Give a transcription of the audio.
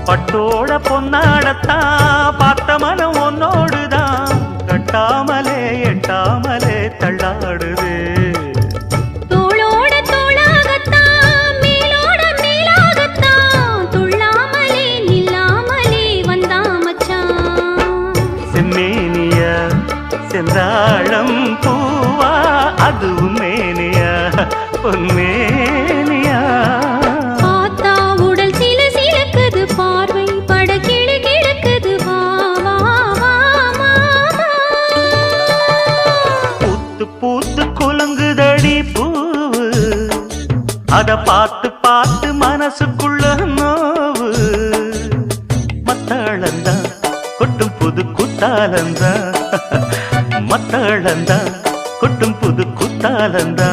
பட்டோட பொன்னாடத்தான் பார்த்த மனம் உன்னோடுதான் கட்டாமலே எட்டாமலே தள்ளாடுது. தோளோட தோளாகத்தான் மேலோட மேலாகத்தான் துள்ளாமலே நில்லாமலே வந்தா மச்சான். செம்மேனியா செந்தாழம் பூவா அதுவும் மேனியா பொன்மேனியா. பார்த்தா உடல் சில சிலக்குது பார்வை பட கிளு கிழக்குது வா வா வா மாமா. பூத்து பூத்து குலுங்குதடி பூவு அத பார்த்து பார்த்து மனசுக்குள்ள நோவு. மத்தாளந்தா கொட்டும் புது குத்தாலந்தா மத்தாளந்தா கொட்டும் புது குத்தாலந்தா.